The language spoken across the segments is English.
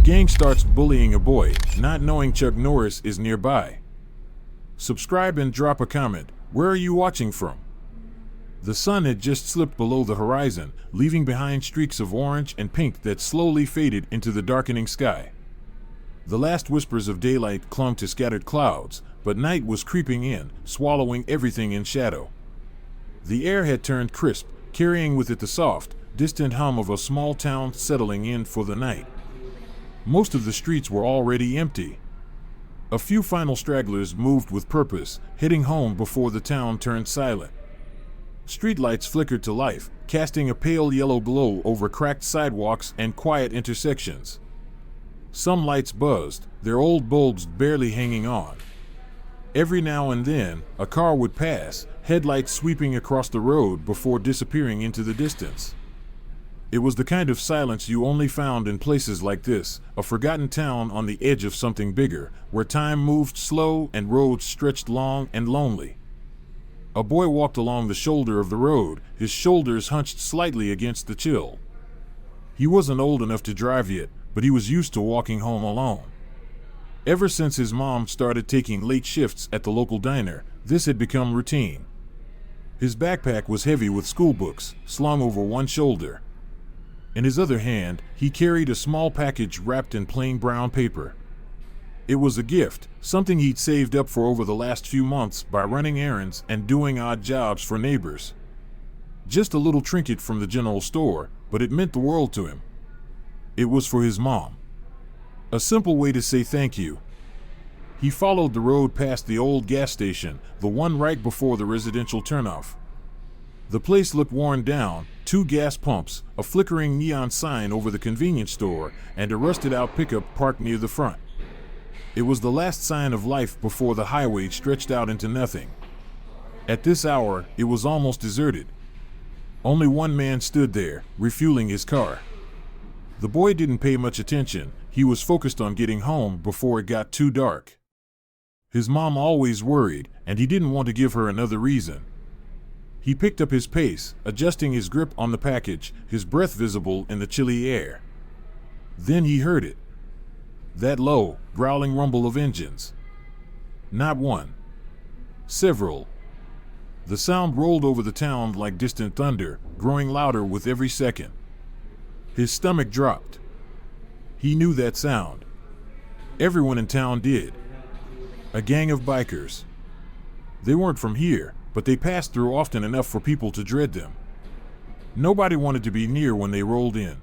gang starts bullying a boy, not knowing Chuck Norris is nearby. Subscribe and drop a comment. Where are you watching from? The sun had just slipped below the horizon, leaving behind streaks of orange and pink that slowly faded into the darkening sky. The last whispers of daylight clung to scattered clouds, but night was creeping in, swallowing everything in shadow. The air had turned crisp, carrying with it the soft, distant hum of a small town settling in for the night. Most of the streets were already empty. A few final stragglers moved with purpose, heading home before the town turned silent. Streetlights flickered to life, casting a pale yellow glow over cracked sidewalks and quiet intersections. Some lights buzzed, their old bulbs barely hanging on. Every now and then, a car would pass, headlights sweeping across the road before disappearing into the distance. It was the kind of silence you only found in places like this, a forgotten town on the edge of something bigger, where time moved slow and roads stretched long and lonely. A boy walked along the shoulder of the road, his shoulders hunched slightly against the chill. He wasn't old enough to drive yet, but he was used to walking home alone. Ever since his mom started taking late shifts at the local diner, this had become routine. His backpack was heavy with school books, slung over one shoulder. In his other hand, he carried a small package wrapped in plain brown paper. It was a gift, something he'd saved up for over the last few months by running errands and doing odd jobs for neighbors. Just a little trinket from the general store, but it meant the world to him. It was for his mom. A simple way to say thank you. He followed the road past the old gas station, the one right before the residential turnoff. The place looked worn down, 2 gas pumps, a flickering neon sign over the convenience store, and a rusted-out pickup parked near the front. It was the last sign of life before the highway stretched out into nothing. At this hour, it was almost deserted. Only one man stood there, refueling his car. The boy didn't pay much attention. He was focused on getting home before it got too dark. His mom always worried, and he didn't want to give her another reason. He picked up his pace, adjusting his grip on the package, his breath visible in the chilly air. Then he heard it. That low, growling rumble of engines. Not one. Several. The sound rolled over the town like distant thunder, growing louder with every second. His stomach dropped. He knew that sound. Everyone in town did. A gang of bikers. They weren't from here, but they passed through often enough for people to dread them. Nobody wanted to be near when they rolled in.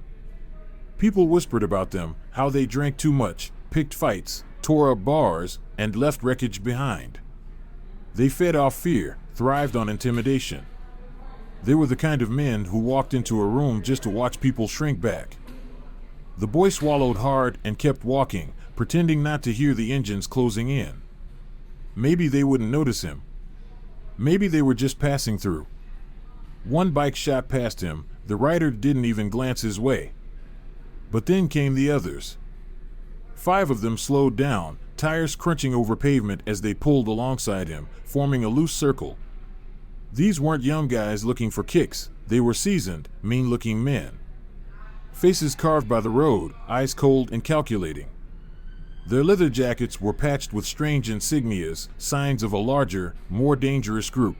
People whispered about them, how they drank too much, picked fights, tore up bars, and left wreckage behind. They fed off fear, thrived on intimidation. They were the kind of men who walked into a room just to watch people shrink back. The boy swallowed hard and kept walking, pretending not to hear the engines closing in. Maybe they wouldn't notice him. Maybe they were just passing through. One bike shot past him, the rider didn't even glance his way. But then came the others. 5 of them slowed down, tires crunching over pavement as they pulled alongside him, forming a loose circle. These weren't young guys looking for kicks, they were seasoned, mean-looking men. Faces carved by the road, eyes cold and calculating. Their leather jackets were patched with strange insignias, signs of a larger, more dangerous group.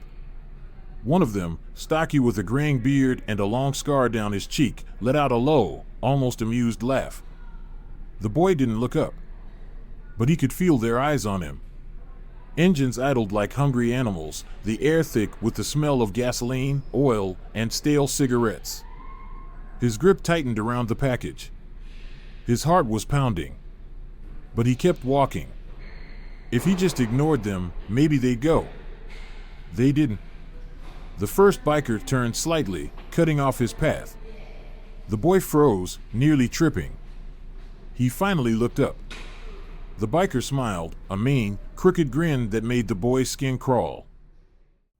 One of them, stocky with a graying beard and a long scar down his cheek, let out a low, almost amused laugh. The boy didn't look up, but he could feel their eyes on him. Engines idled like hungry animals, the air thick with the smell of gasoline, oil, and stale cigarettes. His grip tightened around the package. His heart was pounding. But he kept walking. If he just ignored them, maybe they'd go. They didn't. The first biker turned slightly, cutting off his path. The boy froze, nearly tripping. He finally looked up. The biker smiled, a mean, crooked grin that made the boy's skin crawl.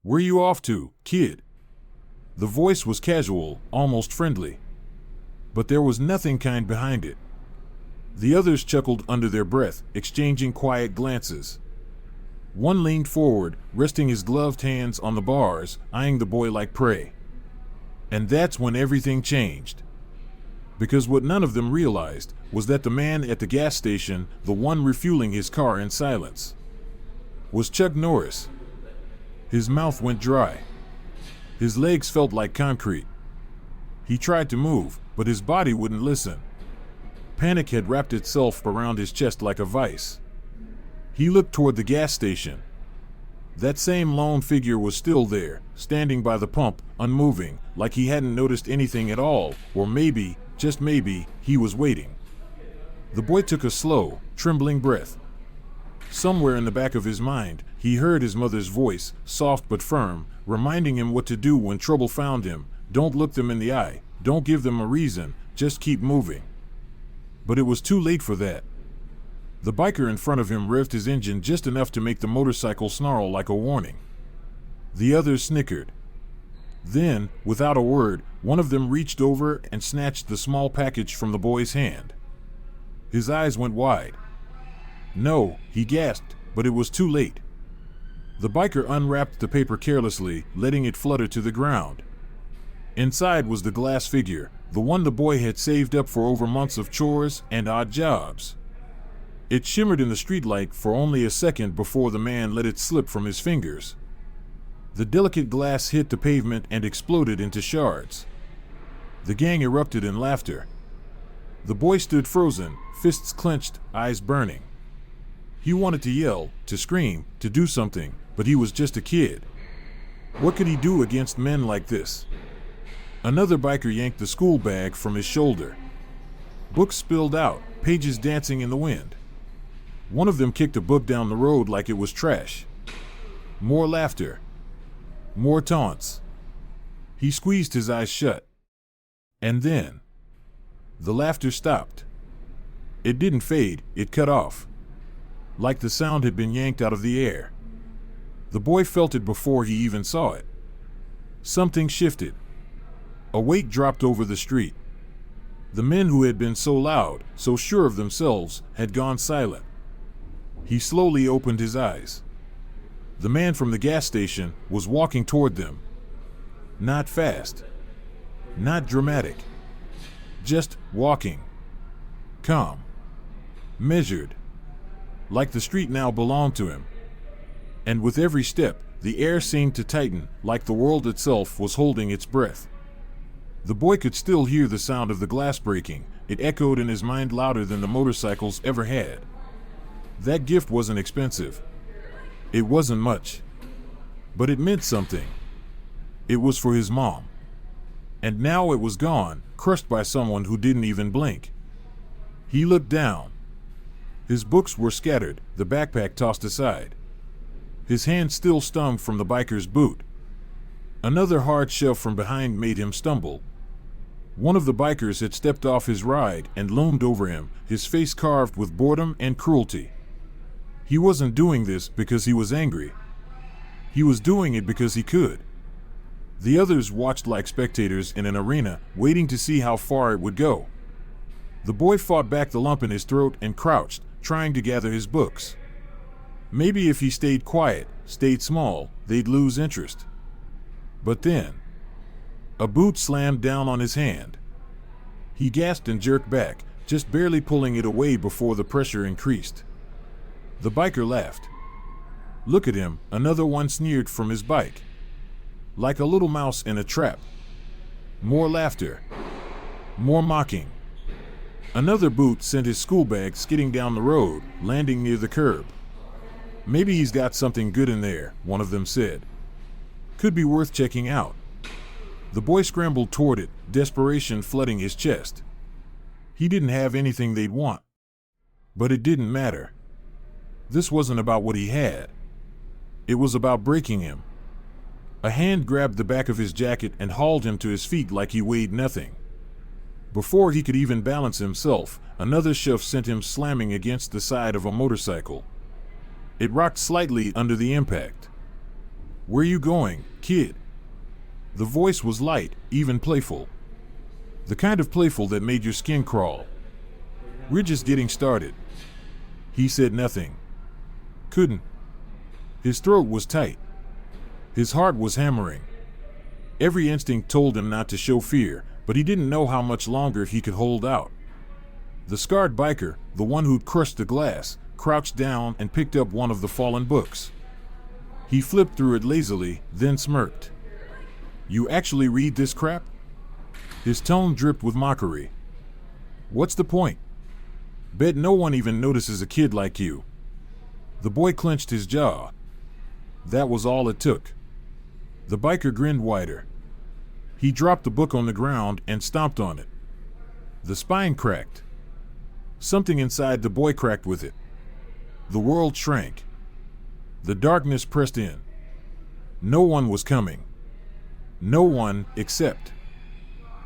"Where you off to, kid?" The voice was casual, almost friendly. But there was nothing kind behind it. The others chuckled under their breath, exchanging quiet glances. One leaned forward, resting his gloved hands on the bars, eyeing the boy like prey. And that's when everything changed. Because what none of them realized, was that the man at the gas station, the one refueling his car in silence, was Chuck Norris. His mouth went dry. His legs felt like concrete. He tried to move, but his body wouldn't listen. Panic had wrapped itself around his chest like a vice. He looked toward the gas station. That same lone figure was still there, standing by the pump, unmoving, like he hadn't noticed anything at all, or maybe, just maybe, he was waiting. The boy took a slow, trembling breath. Somewhere in the back of his mind, he heard his mother's voice, soft but firm, reminding him what to do when trouble found him. Don't look them in the eye, don't give them a reason, just keep moving. But it was too late for that. The biker in front of him revved his engine just enough to make the motorcycle snarl like a warning. The others snickered. Then, without a word, one of them reached over and snatched the small package from the boy's hand. His eyes went wide. No, he gasped, but it was too late. The biker unwrapped the paper carelessly, letting it flutter to the ground. Inside was the glass figure, the one the boy had saved up for over months of chores and odd jobs. It shimmered in the streetlight for only a second before the man let it slip from his fingers. The delicate glass hit the pavement and exploded into shards. The gang erupted in laughter. The boy stood frozen, fists clenched, eyes burning. He wanted to yell, to scream, to do something, but he was just a kid. What could he do against men like this? Another biker yanked the school bag from his shoulder. Books spilled out, pages dancing in the wind. One of them kicked a book down the road like it was trash. More laughter. More taunts. He squeezed his eyes shut. And then, the laughter stopped. It didn't fade, it cut off. Like the sound had been yanked out of the air. The boy felt it before he even saw it. Something shifted. A weight dropped over the street. The men who had been so loud, so sure of themselves, had gone silent. He slowly opened his eyes. The man from the gas station was walking toward them. Not fast. Not dramatic. Just walking. Calm. Measured. Like the street now belonged to him. And with every step, the air seemed to tighten, like the world itself was holding its breath. The boy could still hear the sound of the glass breaking. It echoed in his mind louder than the motorcycles ever had. That gift wasn't expensive. It wasn't much. But it meant something. It was for his mom. And now it was gone, crushed by someone who didn't even blink. He looked down. His books were scattered, the backpack tossed aside. His hand still stung from the biker's boot. Another hard shove from behind made him stumble. One of the bikers had stepped off his ride and loomed over him, his face carved with boredom and cruelty. He wasn't doing this because he was angry. He was doing it because he could. The others watched like spectators in an arena, waiting to see how far it would go. The boy fought back the lump in his throat and crouched, trying to gather his books. Maybe if he stayed quiet, stayed small, they'd lose interest. But then, a boot slammed down on his hand. He gasped and jerked back, just barely pulling it away before the pressure increased. The biker laughed. Look at him, another one sneered from his bike. Like a little mouse in a trap. More laughter. More mocking. Another boot sent his school bag skidding down the road, landing near the curb. Maybe he's got something good in there, one of them said. Could be worth checking out. The boy scrambled toward it, desperation flooding his chest. He didn't have anything they'd want. But it didn't matter. This wasn't about what he had. It was about breaking him. A hand grabbed the back of his jacket and hauled him to his feet like he weighed nothing. Before he could even balance himself, another shove sent him slamming against the side of a motorcycle. It rocked slightly under the impact. Where you going, kid? The voice was light, even playful. The kind of playful that made your skin crawl. We're just getting started. He said nothing. Couldn't. His throat was tight. His heart was hammering. Every instinct told him not to show fear, but he didn't know how much longer he could hold out. The scarred biker, the one who'd crushed the glass, crouched down and picked up one of the fallen books. He flipped through it lazily, then smirked. "You actually read this crap?" His tone dripped with mockery. "What's the point? Bet no one even notices a kid like you." The boy clenched his jaw. That was all it took. The biker grinned wider. He dropped the book on the ground and stomped on it. The spine cracked. Something inside the boy cracked with it. The world shrank. The darkness pressed in. No one was coming. No one except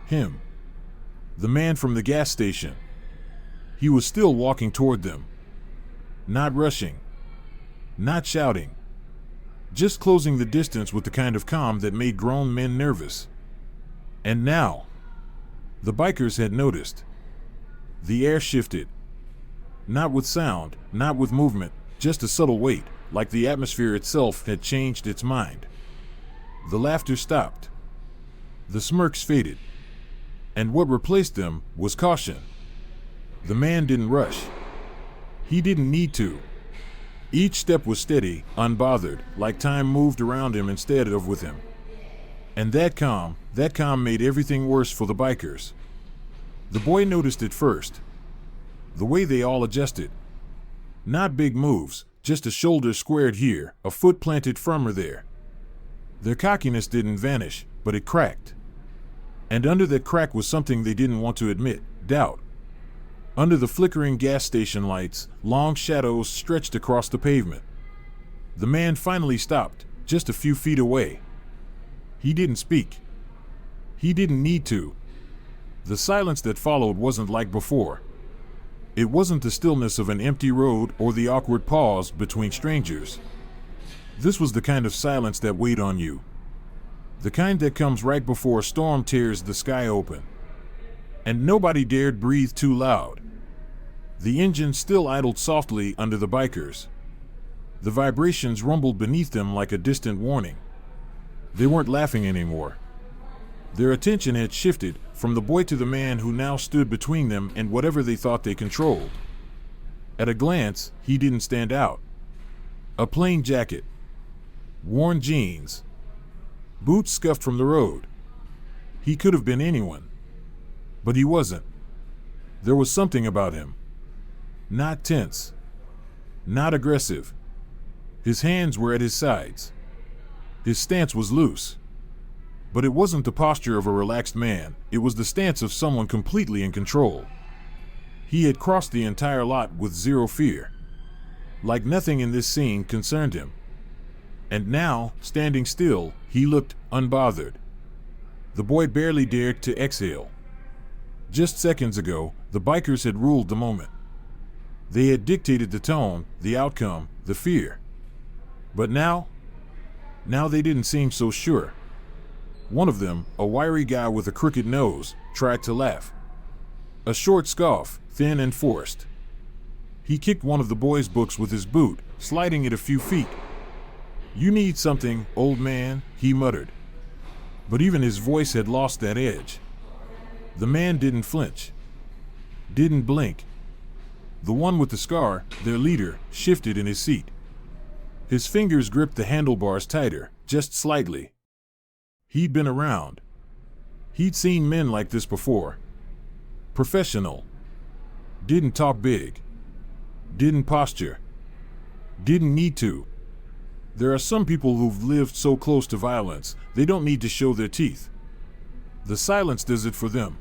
him. The man from the gas station. He was still walking toward them. Not rushing. Not shouting. Just closing the distance with the kind of calm that made grown men nervous. And now, the bikers had noticed. The air shifted. Not with sound, not with movement, just a subtle weight, like the atmosphere itself had changed its mind. The laughter stopped. The smirks faded. And what replaced them was caution. The man didn't rush. He didn't need to. Each step was steady, unbothered, like time moved around him instead of with him. And that calm made everything worse for the bikers. The boy noticed it first. The way they all adjusted. Not big moves, just a shoulder squared here, a foot planted firmer there. Their cockiness didn't vanish, but it cracked. And under that crack was something they didn't want to admit, doubt. Under the flickering gas station lights, long shadows stretched across the pavement. The man finally stopped, just a few feet away. He didn't speak. He didn't need to. The silence that followed wasn't like before. It wasn't the stillness of an empty road or the awkward pause between strangers. This was the kind of silence that weighed on you. The kind that comes right before a storm tears the sky open. And nobody dared breathe too loud. The engine still idled softly under the bikers. The vibrations rumbled beneath them like a distant warning. They weren't laughing anymore. Their attention had shifted from the boy to the man who now stood between them and whatever they thought they controlled. At a glance, he didn't stand out. A plain jacket. Worn jeans. Boots scuffed from the road. He could have been anyone. But he wasn't. There was something about him. Not tense. Not aggressive. His hands were at his sides. His stance was loose. But it wasn't the posture of a relaxed man, it was the stance of someone completely in control. He had crossed the entire lot with zero fear. Like nothing in this scene concerned him. And now, standing still, he looked unbothered. The boy barely dared to exhale. Just seconds ago, the bikers had ruled the moment. They had dictated the tone, the outcome, the fear. But now they didn't seem so sure. One of them, a wiry guy with a crooked nose, tried to laugh. A short scoff, thin and forced. He kicked one of the boy's books with his boot, sliding it a few feet. "You need something, old man," he muttered. But even his voice had lost that edge. The man didn't flinch. Didn't blink. The one with the scar, their leader, shifted in his seat. His fingers gripped the handlebars tighter, just slightly. He'd been around. He'd seen men like this before. Professional. Didn't talk big. Didn't posture. Didn't need to. There are some people who've lived so close to violence, they don't need to show their teeth. The silence does it for them.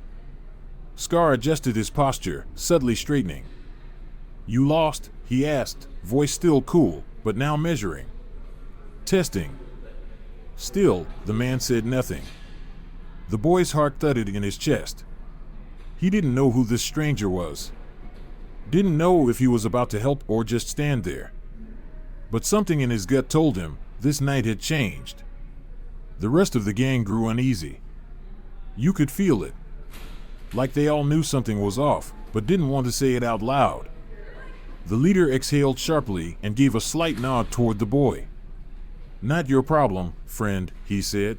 Scar adjusted his posture, subtly straightening. "You lost?" he asked, voice still cool, but now measuring. Testing. Still, the man said nothing. The boy's heart thudded in his chest. He didn't know who this stranger was. Didn't know if he was about to help or just stand there. But something in his gut told him this night had changed. The rest of the gang grew uneasy. You could feel it. Like they all knew something was off, but didn't want to say it out loud. The leader exhaled sharply and gave a slight nod toward the boy. "Not your problem, friend," he said.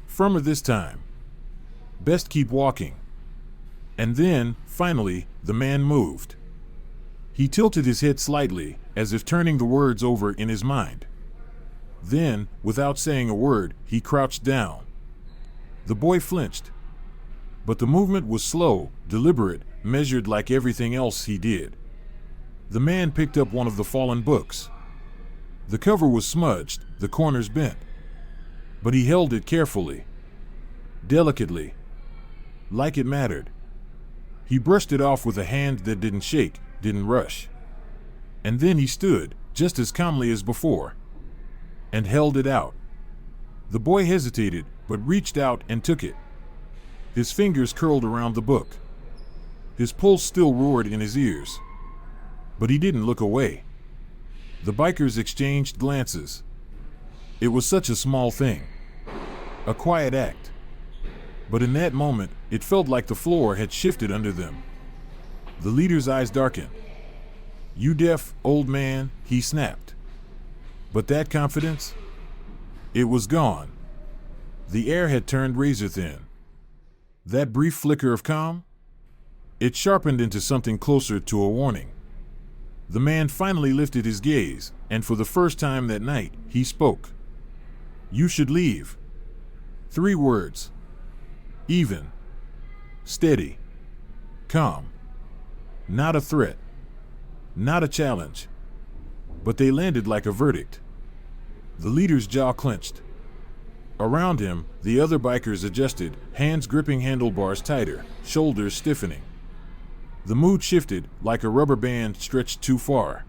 "Firmer this time. Best keep walking." And then, finally, the man moved. He tilted his head slightly, as if turning the words over in his mind. Then, without saying a word, he crouched down. The boy flinched. But the movement was slow, deliberate, measured like everything else he did. The man picked up one of the fallen books. The cover was smudged, the corners bent. But he held it carefully, delicately, like it mattered. He brushed it off with a hand that didn't shake, didn't rush. And then he stood, just as calmly as before, and held it out. The boy hesitated, but reached out and took it. His fingers curled around the book. His pulse still roared in his ears. But he didn't look away. The bikers exchanged glances. It was such a small thing. A quiet act. But in that moment, it felt like the floor had shifted under them. The leader's eyes darkened. "You deaf, old man," he snapped. But that confidence? It was gone. The air had turned razor thin. That brief flicker of calm? It sharpened into something closer to a warning. The man finally lifted his gaze, and for the first time that night, he spoke. "You should leave." 3 words. Even. Steady. Calm. Not a threat. Not a challenge. But they landed like a verdict. The leader's jaw clenched. Around him, the other bikers adjusted, hands gripping handlebars tighter, shoulders stiffening. The mood shifted, like a rubber band stretched too far.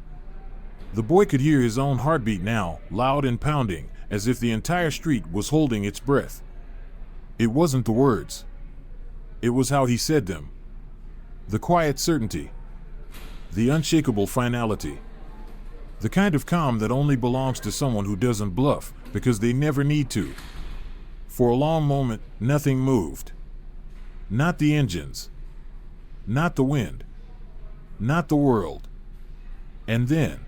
The boy could hear his own heartbeat now, loud and pounding, as if the entire street was holding its breath. It wasn't the words. It was how he said them. The quiet certainty. The unshakable finality. The kind of calm that only belongs to someone who doesn't bluff, because they never need to. For a long moment, nothing moved. Not the engines. Not the wind. Not the world. And then,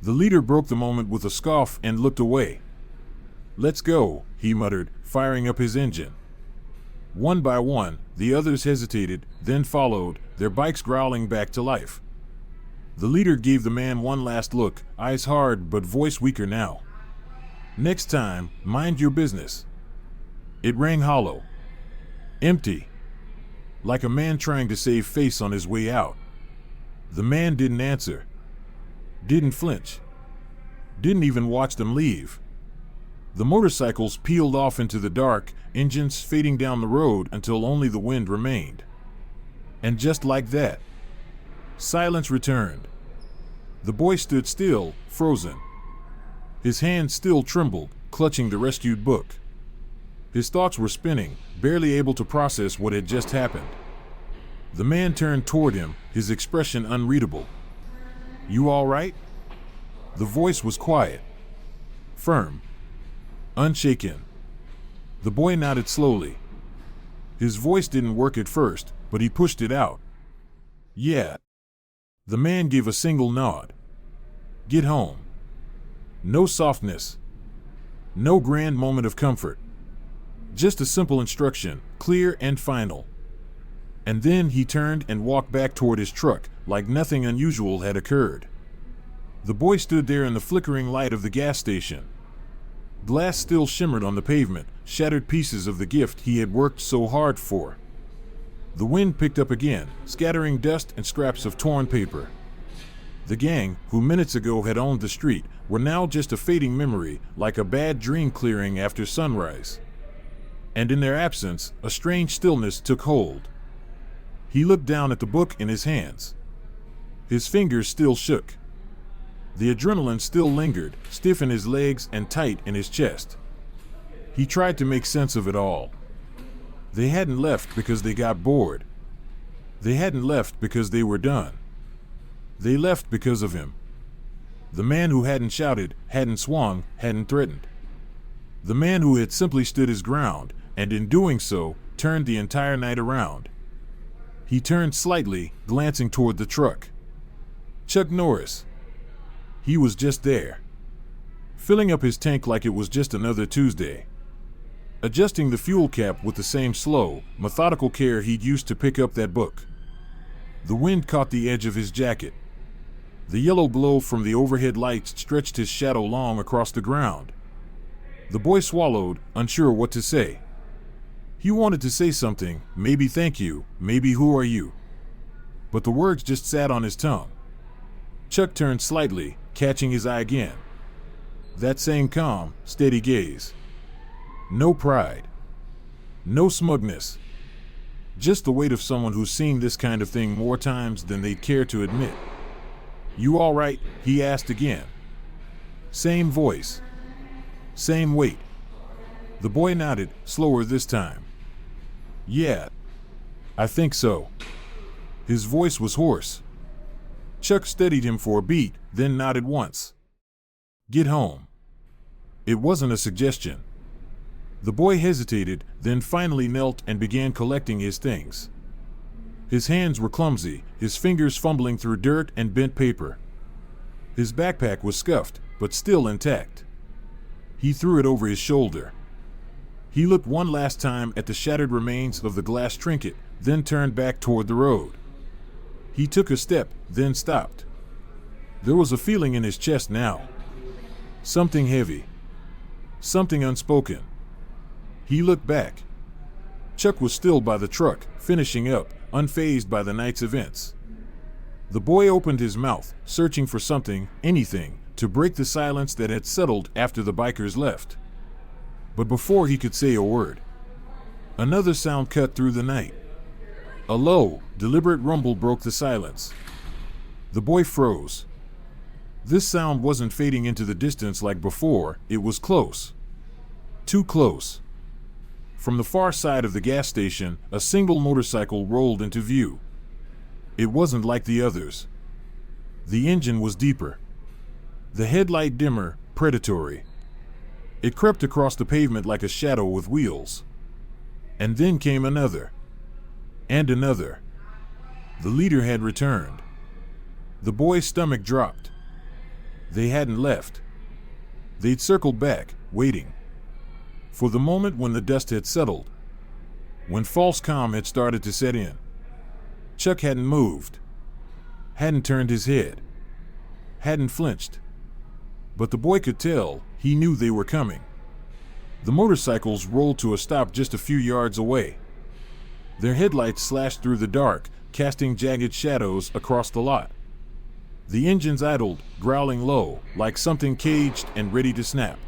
the leader broke the moment with a scoff and looked away. "Let's go," he muttered, firing up his engine. One by one, the others hesitated, then followed, their bikes growling back to life. The leader gave the man one last look, eyes hard but voice weaker now. "Next time, mind your business." It rang hollow. Empty. Like a man trying to save face on his way out. The man didn't answer. Didn't flinch. Didn't even watch them leave. The motorcycles peeled off into the dark, engines fading down the road until only the wind remained. And just like that, silence returned. The boy stood still, frozen. His hands still trembled, clutching the rescued book. His thoughts were spinning, barely able to process what had just happened. The man turned toward him, his expression unreadable. "You all right?" The voice was quiet, firm, unshaken. The boy nodded slowly. His voice didn't work at first, but he pushed it out. "Yeah." The man gave a single nod. "Get home." No softness. No grand moment of comfort. Just a simple instruction, clear and final. And then he turned and walked back toward his truck, like nothing unusual had occurred. The boy stood there in the flickering light of the gas station. Glass still shimmered on the pavement, shattered pieces of the gift he had worked so hard for. The wind picked up again, scattering dust and scraps of torn paper. The gang, who minutes ago had owned the street, were now just a fading memory, like a bad dream clearing after sunrise. And in their absence, a strange stillness took hold. He looked down at the book in his hands. His fingers still shook. The adrenaline still lingered, stiff in his legs and tight in his chest. He tried to make sense of it all. They hadn't left because they got bored. They hadn't left because they were done. They left because of him. The man who hadn't shouted, hadn't swung, hadn't threatened. The man who had simply stood his ground, and in doing so, turned the entire night around. He turned slightly, glancing toward the truck. Chuck Norris. He was just there, filling up his tank like it was just another Tuesday, adjusting the fuel cap with the same slow, methodical care he'd used to pick up that book. The wind caught the edge of his jacket. The yellow glow from the overhead lights stretched his shadow long across the ground. The boy swallowed, unsure what to say. He wanted to say something, maybe thank you, maybe who are you? But the words just sat on his tongue. Chuck turned slightly, catching his eye again. That same calm, steady gaze. No pride. No smugness. Just the weight of someone who's seen this kind of thing more times than they'd care to admit. You all right? He asked again. Same voice. Same weight. The boy nodded, slower this time. Yeah, I think so. His voice was hoarse. Chuck steadied him for a beat, then nodded once. Get home. It wasn't a suggestion. The boy hesitated, then finally knelt and began collecting his things. His hands were clumsy, his fingers fumbling through dirt and bent paper. His backpack was scuffed, but still intact. He threw it over his shoulder. He looked one last time at the shattered remains of the glass trinket, then turned back toward the road. He took a step, then stopped. There was a feeling in his chest now. Something heavy. Something unspoken. He looked back. Chuck was still by the truck, finishing up, unfazed by the night's events. The boy opened his mouth, searching for something, anything, to break the silence that had settled after the bikers left. But before he could say a word, another sound cut through the night. A low, deliberate rumble broke the silence. The boy froze. This sound wasn't fading into the distance like before, it was close. Too close. From the far side of the gas station, a single motorcycle rolled into view. It wasn't like the others. The engine was deeper. The headlight dimmer, predatory. It crept across the pavement like a shadow with wheels. And then came another. And another. The leader had returned. The boy's stomach dropped. They hadn't left. They'd circled back, waiting. For the moment when the dust had settled. When false calm had started to set in. Chuck hadn't moved. Hadn't turned his head. Hadn't flinched. But the boy could tell, he knew they were coming. The motorcycles rolled to a stop just a few yards away. Their headlights slashed through the dark, casting jagged shadows across the lot. The engines idled, growling low, like something caged and ready to snap.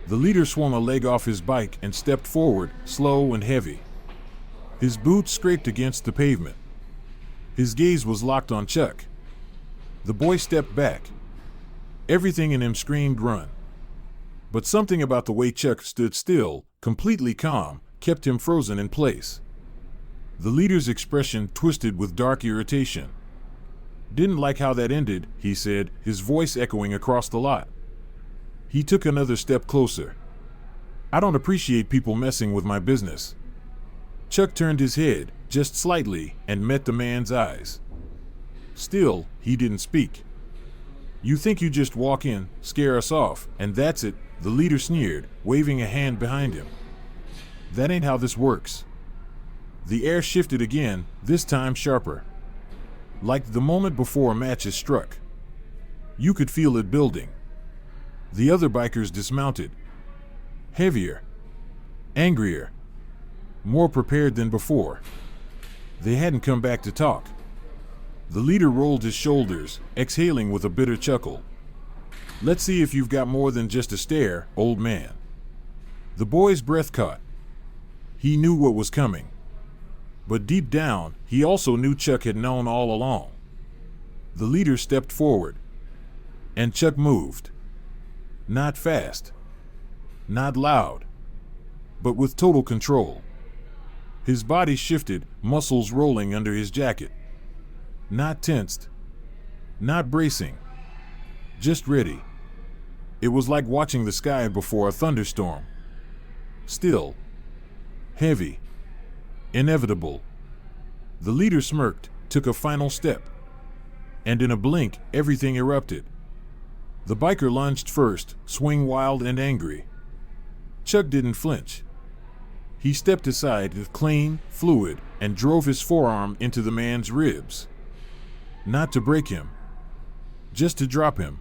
The leader swung a leg off his bike and stepped forward, slow and heavy. His boots scraped against the pavement. His gaze was locked on Chuck. The boy stepped back. Everything in him screamed run. But something about the way Chuck stood still, completely calm, kept him frozen in place. The leader's expression twisted with dark irritation. Didn't like how that ended, he said, his voice echoing across the lot. He took another step closer. I don't appreciate people messing with my business. Chuck turned his head, just slightly, and met the man's eyes. Still, he didn't speak. You think you just walk in, scare us off, and that's it, the leader sneered, waving a hand behind him. That ain't how this works. The air shifted again, this time sharper. Like the moment before a match is struck. You could feel it building. The other bikers dismounted. Heavier. Angrier. More prepared than before. They hadn't come back to talk. The leader rolled his shoulders, exhaling with a bitter chuckle. Let's see if you've got more than just a stare, old man. The boy's breath caught. He knew what was coming. But deep down, he also knew Chuck had known all along. The leader stepped forward. And Chuck moved. Not fast. Not loud. But with total control. His body shifted, muscles rolling under his jacket. Not tensed. Not bracing. Just ready. It was like watching the sky before a thunderstorm. Still. Heavy. Inevitable. The leader smirked, took a final step. And in a blink, everything erupted. The biker lunged first, swing wild and angry. Chuck didn't flinch. He stepped aside, clean, fluid, and drove his forearm into the man's ribs. Not to break him, just to drop him.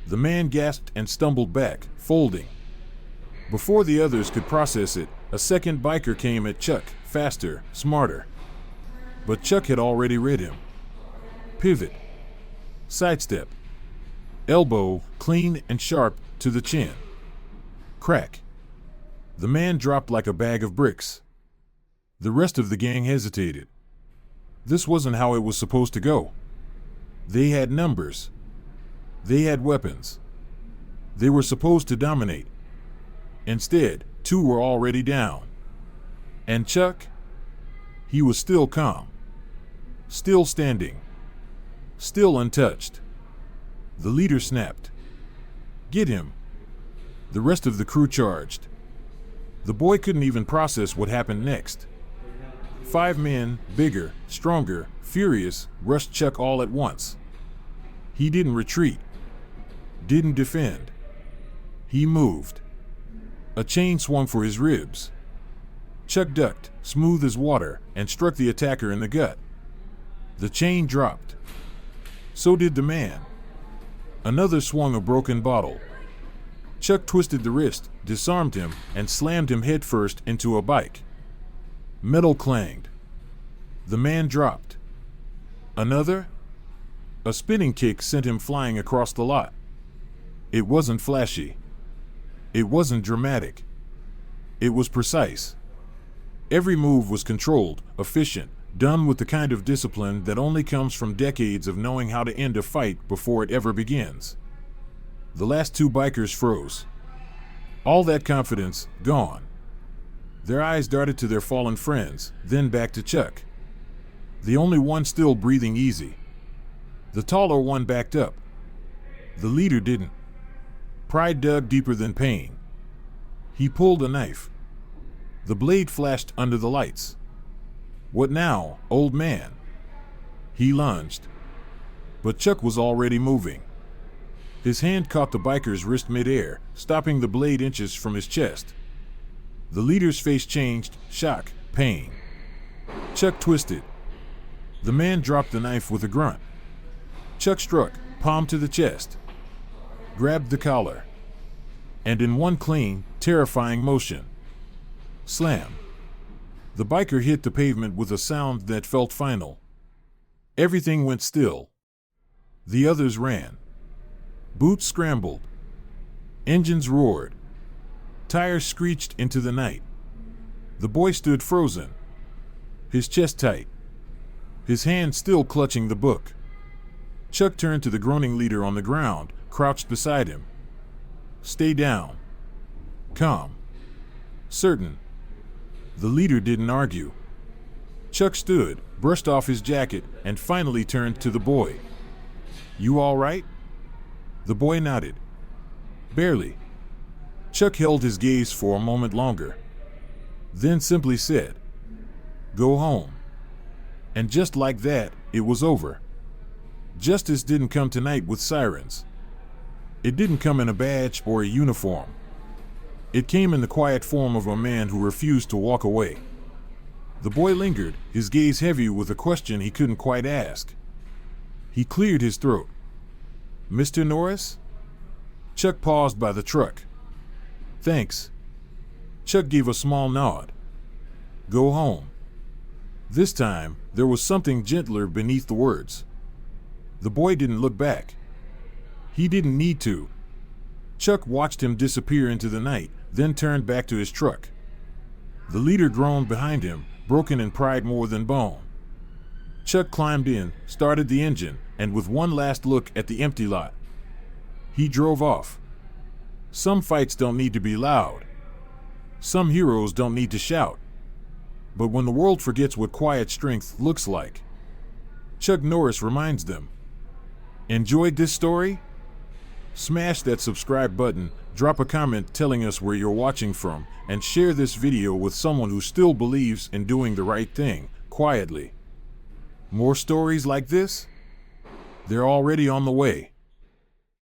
The man gasped and stumbled back, folding. Before the others could process it, a second biker came at Chuck, faster, smarter. But Chuck had already read him. Pivot. Sidestep. Elbow, clean and sharp, to the chin. Crack. The man dropped like a bag of bricks. The rest of the gang hesitated. This wasn't how it was supposed to go. They had numbers. They had weapons. They were supposed to dominate. Instead, two were already down. And Chuck? He was still calm. Still standing. Still untouched. The leader snapped. Get him. The rest of the crew charged. The boy couldn't even process what happened next. 5 men, bigger, stronger, furious, rushed Chuck all at once. He didn't retreat. Didn't defend. He moved. A chain swung for his ribs. Chuck ducked, smooth as water, and struck the attacker in the gut. The chain dropped. So did the man. Another swung a broken bottle. Chuck twisted the wrist, disarmed him, and slammed him headfirst into a bike. Metal clanged. The man dropped. Another? A spinning kick sent him flying across the lot. It wasn't flashy. It wasn't dramatic. It was precise. Every move was controlled, efficient, done with the kind of discipline that only comes from decades of knowing how to end a fight before it ever begins. The last 2 bikers froze. All that confidence, gone. Their eyes darted to their fallen friends, then back to Chuck. The only one still breathing easy. The taller one backed up. The leader didn't. Pride dug deeper than pain. He pulled a knife. The blade flashed under the lights. What now, old man? He lunged. But Chuck was already moving. His hand caught the biker's wrist midair, stopping the blade inches from his chest. The leader's face changed, shock, pain. Chuck twisted. The man dropped the knife with a grunt. Chuck struck, palm to the chest. Grabbed the collar. And in one clean, terrifying motion. Slam. The biker hit the pavement with a sound that felt final. Everything went still. The others ran. Boots scrambled. Engines roared. Tires screeched into the night. The boy stood frozen. His chest tight. His hand still clutching the book. Chuck turned to the groaning leader on the ground, crouched beside him. Stay down. Calm. Certain. The leader didn't argue. Chuck stood, brushed off his jacket, and finally turned to the boy. You all right? The boy nodded. Barely. Chuck held his gaze for a moment longer. Then simply said, Go home. And just like that, it was over. Justice didn't come tonight with sirens. It didn't come in a badge or a uniform. It came in the quiet form of a man who refused to walk away. The boy lingered, his gaze heavy with a question he couldn't quite ask. He cleared his throat. Mr. Norris? Chuck paused by the truck. Thanks. Chuck gave a small nod. Go home. This time, there was something gentler beneath the words. The boy didn't look back. He didn't need to. Chuck watched him disappear into the night, then turned back to his truck. The leader groaned behind him, broken in pride more than bone. Chuck climbed in, started the engine, and with one last look at the empty lot, he drove off. Some fights don't need to be loud. Some heroes don't need to shout. But when the world forgets what quiet strength looks like, Chuck Norris reminds them. Enjoyed this story? Smash that subscribe button, drop a comment telling us where you're watching from, and share this video with someone who still believes in doing the right thing, quietly. More stories like this? They're already on the way.